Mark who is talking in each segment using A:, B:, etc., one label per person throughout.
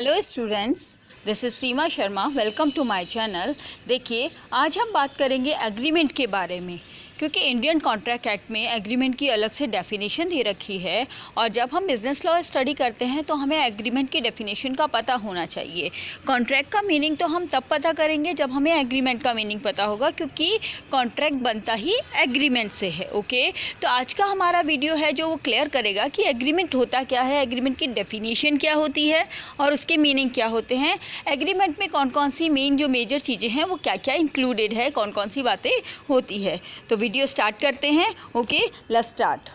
A: Hello students, this is Seema Sharma. Welcome to my channel. देखिए, आज हम बात करेंगे एग्रीमेंट के बारे में, क्योंकि इंडियन कॉन्ट्रैक्ट एक्ट में एग्रीमेंट की अलग से डेफिनेशन दे रखी है। और जब हम बिज़नेस लॉ स्टडी करते हैं तो हमें एग्रीमेंट की डेफिनेशन का पता होना चाहिए। कॉन्ट्रैक्ट का मीनिंग तो हम तब पता करेंगे जब हमें एग्रीमेंट का मीनिंग पता होगा, क्योंकि कॉन्ट्रैक्ट बनता ही एग्रीमेंट से है। ओके, तो आज का हमारा वीडियो है जो वो क्लियर करेगा कि एग्रीमेंट होता क्या है, एग्रीमेंट की डेफिनेशन क्या होती है और उसके मीनिंग क्या होते हैं। एग्रीमेंट में कौन कौन सी मेन जो मेजर चीज़ें हैं वो क्या क्या इंक्लूडेड है, कौन कौन सी बातें होती है। तो वीडियो स्टार्ट करते हैं। Okay, let's start.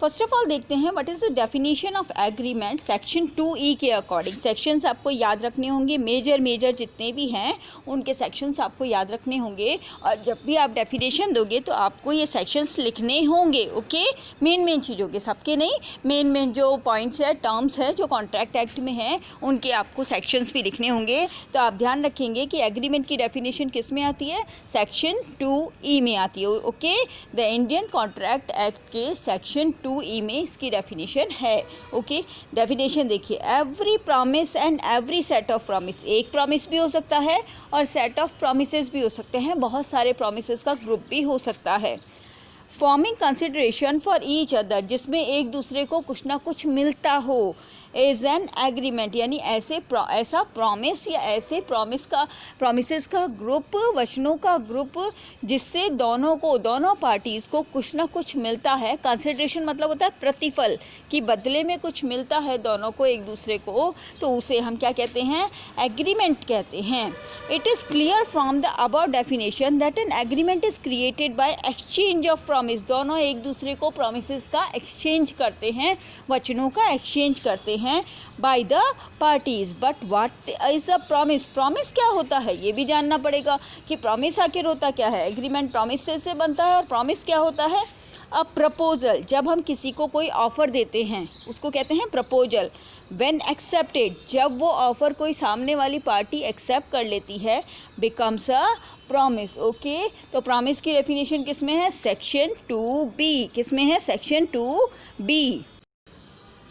A: First of all देखते हैं what is the definition of agreement section 2E के अकॉर्डिंग। सेक्शंस आपको याद रखने होंगे, मेजर जितने भी हैं उनके सेक्शंस आपको याद रखने होंगे। और जब भी आप डेफिनेशन दोगे तो आपको ये सेक्शंस लिखने होंगे। ओके, मेन चीज़ों के, सबके नहीं, मेन जो पॉइंट्स है, टर्म्स है जो कॉन्ट्रैक्ट एक्ट में हैं उनके आपको सेक्शंस भी लिखने होंगे। तो आप ध्यान रखेंगे कि एग्रीमेंट की डेफिनेशन किस में आती है, सेक्शन 2E में आती है। Okay, the Indian contract act के सेक्शन 2E में इसकी डेफिनेशन है। ओके, डेफिनेशन देखिए, every promise and every set of promise. एक प्रॉमिस भी हो सकता है और सेट ऑफ प्रॉमिसेस भी हो सकते हैं, बहुत सारे प्रॉमिसेस का ग्रुप भी हो सकता है। Forming consideration for each other, जिसमें एक दूसरे को कुछ ना कुछ मिलता हो, इज़ एन एग्रीमेंट, यानी ऐसा प्रॉमिस या ऐसे प्रॉमिसेस का ग्रुप, वचनों का ग्रुप जिससे दोनों पार्टीज़ को कुछ ना कुछ मिलता है। कंसिडरेशन मतलब होता है प्रतिफल, कि बदले में कुछ मिलता है दोनों को एक दूसरे को, तो उसे हम क्या कहते हैं, एग्रीमेंट कहते हैं। It is clear from the above definition that an agreement is created by exchange of promise. दोनों एक दूसरे को प्रॉमिसेस का एक्सचेंज करते हैं, वचनों का एक्सचेंज करते हैं by the parties. But what is a promise? Promise क्या होता है ये भी जानना पड़ेगा कि प्रॉमिस आखिर होता क्या है। एग्रीमेंट प्रॉमिस से बनता है और प्रॉमिस क्या होता है, अ प्रपोजल। जब हम किसी को कोई ऑफ़र देते हैं उसको कहते हैं प्रपोजल। व्हेन एक्सेप्टेड, जब वो ऑफ़र कोई सामने वाली पार्टी एक्सेप्ट कर लेती है, बिकम्स अ प्रॉमिस। ओके, तो प्रॉमिस की डेफिनेशन किस में है, सेक्शन 2B। किस में है, section 2B।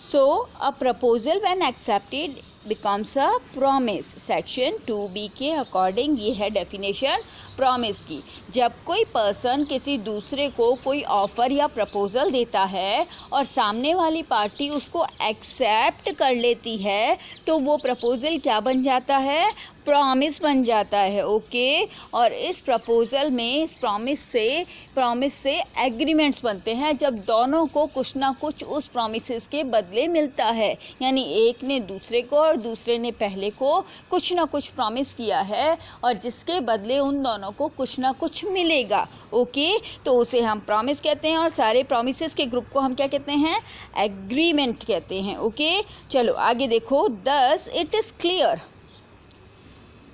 A: So a proposal when accepted becomes a promise. Section 2B के अकॉर्डिंग ये है डेफिनेशन प्रॉमिस की। जब कोई पर्सन किसी दूसरे को कोई ऑफ़र या प्रपोज़ल देता है और सामने वाली पार्टी उसको एक्सेप्ट कर लेती है, तो वो प्रपोज़ल क्या बन जाता है, प्रॉमिस बन जाता है। ओके, और इस प्रपोज़ल में, इस प्रॉमिस से एग्रीमेंट्स बनते हैं, जब दोनों को कुछ ना कुछ उस प्रॉमिसेस के बदले मिलता है। यानी एक ने दूसरे को और दूसरे ने पहले को कुछ ना कुछ प्रॉमिस किया है और जिसके बदले उन दोनों को कुछ ना कुछ मिलेगा। ओके, तो उसे हम प्रॉमिस कहते हैं और सारे प्रॉमिसेस के ग्रुप को हम क्या कहते हैं, एग्रीमेंट कहते हैं। ओके, चलो आगे देखो। Thus it is clear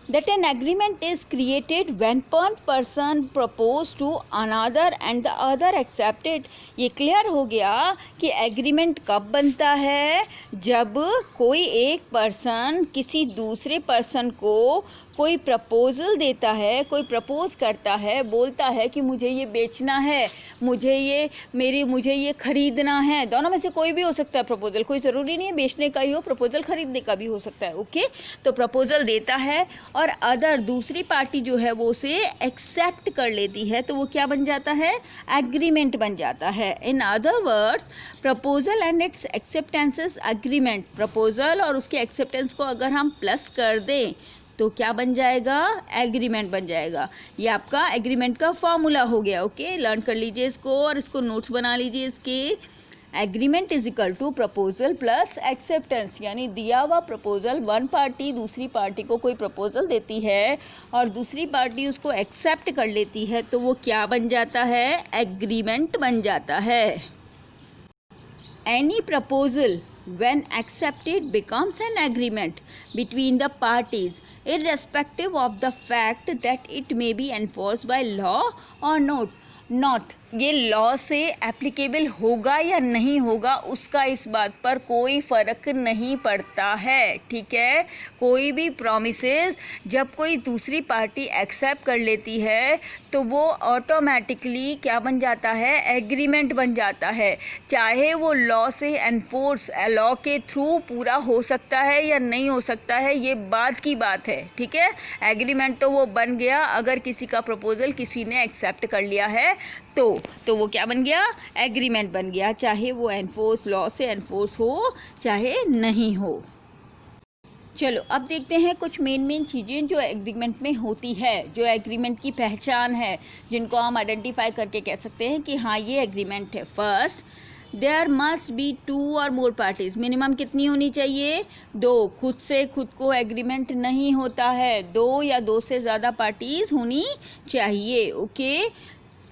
A: that an agreement is created when one person propose to another and the other accept it। ये क्लियर हो गया कि एग्रीमेंट कब बनता है, जब कोई एक पर्सन किसी दूसरे पर्सन को कोई प्रपोज़ल देता है, कोई प्रपोज़ करता है, बोलता है कि मुझे ये बेचना है, मुझे ये ख़रीदना है। दोनों में से कोई भी हो सकता है प्रपोज़ल, कोई ज़रूरी नहीं है बेचने का ही हो, प्रपोज़ल ख़रीदने का भी हो सकता है। ओके, तो प्रपोज़ल देता है और दूसरी पार्टी जो है वो उसे एक्सेप्ट कर लेती है, तो वो क्या बन जाता है, एग्रीमेंट बन जाता है। In other words, proposal and it's acceptances agreement. Proposal और उसके एक्सेप्टेंस को अगर हम प्लस कर दें तो क्या बन जाएगा, एग्रीमेंट बन जाएगा। ये आपका एग्रीमेंट का फॉर्मूला हो गया। ओके, लर्न कर लीजिए इसको और इसको नोट्स बना लीजिए इसके। Agreement is equal to proposal plus acceptance, यानी दिया हुआ प्रपोजल, वन पार्टी दूसरी पार्टी को कोई प्रपोजल देती है और दूसरी पार्टी उसको एक्सेप्ट कर लेती है, तो वो क्या बन जाता है, एग्रीमेंट बन जाता है। Any proposal when accepted becomes an agreement between the parties, irrespective of the fact that it may be enforced by law or not। ये लॉ से एप्लीकेबल होगा या नहीं होगा उसका इस बात पर कोई फ़र्क नहीं पड़ता है, ठीक है। कोई भी प्रॉमिसेस जब कोई दूसरी पार्टी एक्सेप्ट कर लेती है तो वो ऑटोमेटिकली क्या बन जाता है, एग्रीमेंट बन जाता है। चाहे वो लॉ से एनफोर्स, लॉ के थ्रू पूरा हो सकता है या नहीं हो सकता है, ये बात की बात है, ठीक है। एग्रीमेंट तो वो बन गया अगर किसी का प्रपोज़ल किसी ने एक्सेप्ट कर लिया है तो वो क्या बन गया, एग्रीमेंट बन गया, चाहे वो एनफोर्स, लॉ से एनफोर्स हो चाहे नहीं हो। चलो अब देखते हैं कुछ मेन चीज़ें जो एग्रीमेंट में होती है, जो एग्रीमेंट की पहचान है, जिनको हम आइडेंटिफाई करके कह सकते हैं कि हाँ ये एग्रीमेंट है। फर्स्ट, देयर मस्ट बी 2 और मोर पार्टीज़। मिनिमम कितनी होनी चाहिए, 2। खुद से खुद को एग्रीमेंट नहीं होता है, 2 या 2 से ज़्यादा पार्टीज़ होनी चाहिए, ओके।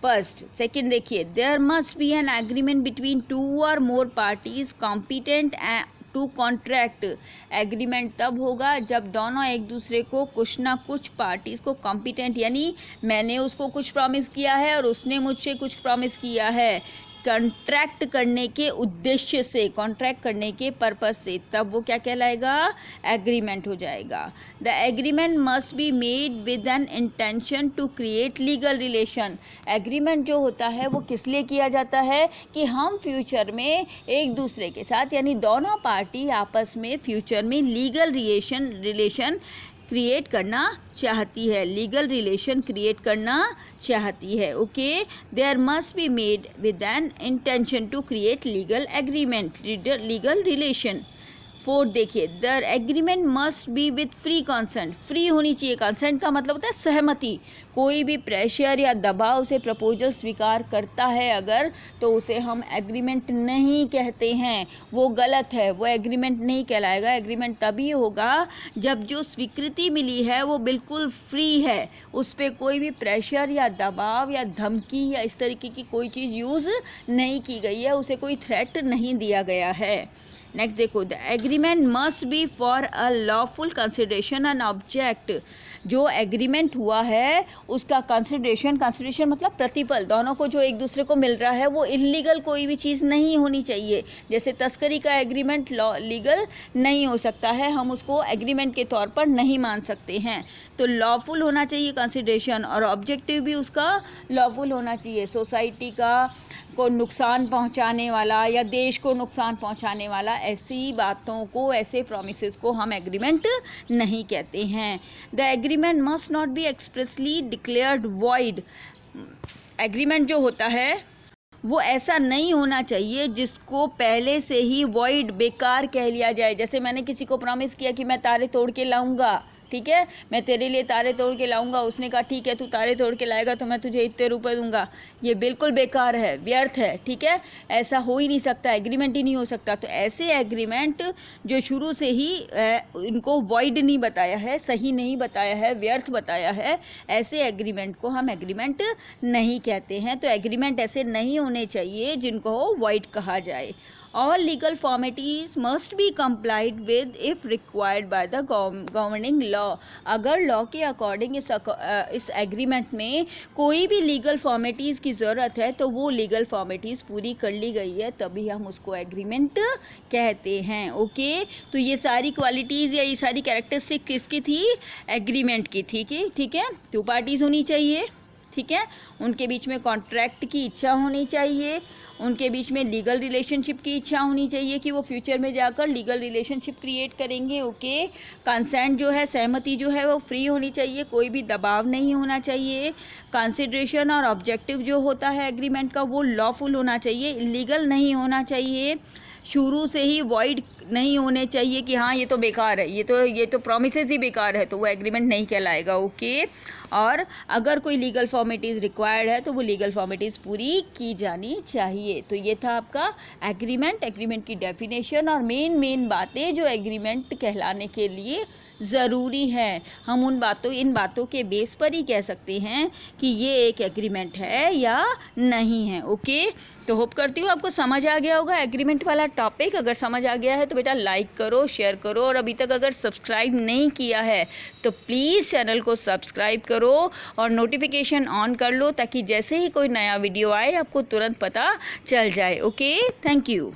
A: फर्स्ट। सेकेंड देखिए, there must be an agreement between 2 और more parties competent to contract. Agreement तब होगा जब दोनों एक दूसरे को कुछ ना कुछ पार्टीज़ को कॉम्पिटेंट, यानी मैंने उसको कुछ प्रॉमिस किया है और उसने मुझसे कुछ प्रॉमिस किया है, कॉन्ट्रैक्ट करने के उद्देश्य से, कॉन्ट्रैक्ट करने के पर्पस से, तब वो क्या कहलाएगा, एग्रीमेंट हो जाएगा। The agreement must be made with an intention to create legal relation. Agreement जो होता है वो किस लिए किया जाता है कि हम फ्यूचर में एक दूसरे के साथ, यानी दोनों पार्टी आपस में फ्यूचर में लीगल रिलेशन क्रिएट करना चाहती है, लीगल रिलेशन क्रिएट करना चाहती है, okay. There must be made with an intention to create legal agreement, legal relation. Fourth देखिए, the agreement must be with free consent. Free होनी चाहिए, कंसेंट का मतलब होता है सहमति। कोई भी प्रेशर या दबाव से प्रपोजल स्वीकार करता है अगर, तो उसे हम एग्रीमेंट नहीं कहते हैं, वो गलत है, वो एग्रीमेंट नहीं कहलाएगा। एग्रीमेंट तभी होगा जब जो स्वीकृति मिली है वो बिल्कुल फ्री है, उस पर कोई भी प्रेशर या दबाव या धमकी या इस तरीके की कोई चीज़ यूज़ नहीं की गई है, उसे कोई थ्रेट नहीं दिया गया है। नेक्स्ट देखो, the agreement must B for a lawful consideration and object. जो एग्रीमेंट हुआ है उसका कंसिडरेशन मतलब प्रतिफल, दोनों को जो एक दूसरे को मिल रहा है वो इलीगल कोई भी चीज़ नहीं होनी चाहिए। जैसे तस्करी का एग्रीमेंट लीगल नहीं हो सकता है, हम उसको एग्रीमेंट के तौर पर नहीं मान सकते हैं। तो लॉफुल होना चाहिए कंसिडरेशन, और ऑब्जेक्टिव भी उसका लॉफुल होना चाहिए। सोसाइटी को नुकसान पहुंचाने वाला या देश को नुकसान पहुंचाने वाला, ऐसी बातों को, ऐसे प्रॉमिसेस को हम एग्रीमेंट नहीं कहते हैं। The agreement must not be expressly declared void. Agreement जो होता है वो ऐसा नहीं होना चाहिए जिसको पहले से ही वॉइड, बेकार कह लिया जाए। जैसे मैंने किसी को प्रॉमिस किया कि मैं तारे तोड़ के लाऊंगा, ठीक है, मैं तेरे लिए तारे तोड़ के लाऊंगा, उसने कहा ठीक है तू तारे तोड़ के लाएगा तो मैं तुझे इतने रुपए दूंगा, ये बिल्कुल बेकार है, व्यर्थ है, ठीक है, ऐसा हो ही नहीं सकता, एग्रीमेंट ही नहीं हो सकता। तो ऐसे एग्रीमेंट जो शुरू से ही इनको वॉइड नहीं बताया है, सही नहीं बताया है, व्यर्थ बताया है, ऐसे एग्रीमेंट को हम एग्रीमेंट नहीं कहते हैं। तो एग्रीमेंट ऐसे नहीं होने चाहिए जिनको वॉइड कहा जाए। All legal formalities must be complied with if required by the governing law। अगर लॉ के अकॉर्डिंग इस एग्रीमेंट में कोई भी लीगल फॉर्मेलिटीज़ की ज़रूरत है तो वो लीगल फॉर्मेलिटीज़ पूरी कर ली गई है, तभी हम उसको एग्रीमेंट कहते हैं, ओके। तो ये सारी क्वालिटीज़ या ये सारी कैरेक्टरिस्टिक किसकी थी, एग्रीमेंट की थी, कि ठीक है, 2 पार्टीज़ होनी चाहिए, ठीक है, उनके बीच में कॉन्ट्रैक्ट की इच्छा होनी चाहिए, उनके बीच में लीगल रिलेशनशिप की इच्छा होनी चाहिए कि वो फ्यूचर में जाकर लीगल रिलेशनशिप क्रिएट करेंगे, ओके। कंसेंट जो है, सहमति जो है वो फ्री होनी चाहिए, कोई भी दबाव नहीं होना चाहिए। कंसिडरेशन और ऑब्जेक्टिव जो होता है एग्रीमेंट का वो लॉफुल होना चाहिए, इलीगल नहीं होना चाहिए, शुरू से ही वॉइड नहीं होने चाहिए कि हाँ ये तो बेकार है, ये तो प्रॉमिसेस ही बेकार है, तो वो एग्रीमेंट नहीं कहलाएगा, ओके। और अगर कोई लीगल फॉर्मेलिटीज़ रिक्वायर्ड है तो वो लीगल फॉर्मेलिटीज़ पूरी की जानी चाहिए। तो ये था आपका एग्रीमेंट की डेफिनेशन और मेन बातें जो एग्रीमेंट कहलाने के लिए ज़रूरी है। हम इन बातों के बेस पर ही कह सकते हैं कि ये एक एग्रीमेंट है या नहीं है। ओके, तो होप करती हूँ आपको समझ आ गया होगा एग्रीमेंट वाला टॉपिक। अगर समझ आ गया है तो बेटा लाइक करो, शेयर करो, और अभी तक अगर सब्सक्राइब नहीं किया है तो प्लीज़ चैनल को सब्सक्राइब करो और नोटिफिकेशन ऑन कर लो, ताकि जैसे ही कोई नया वीडियो आए आपको तुरंत पता चल जाए। Okay, thank you.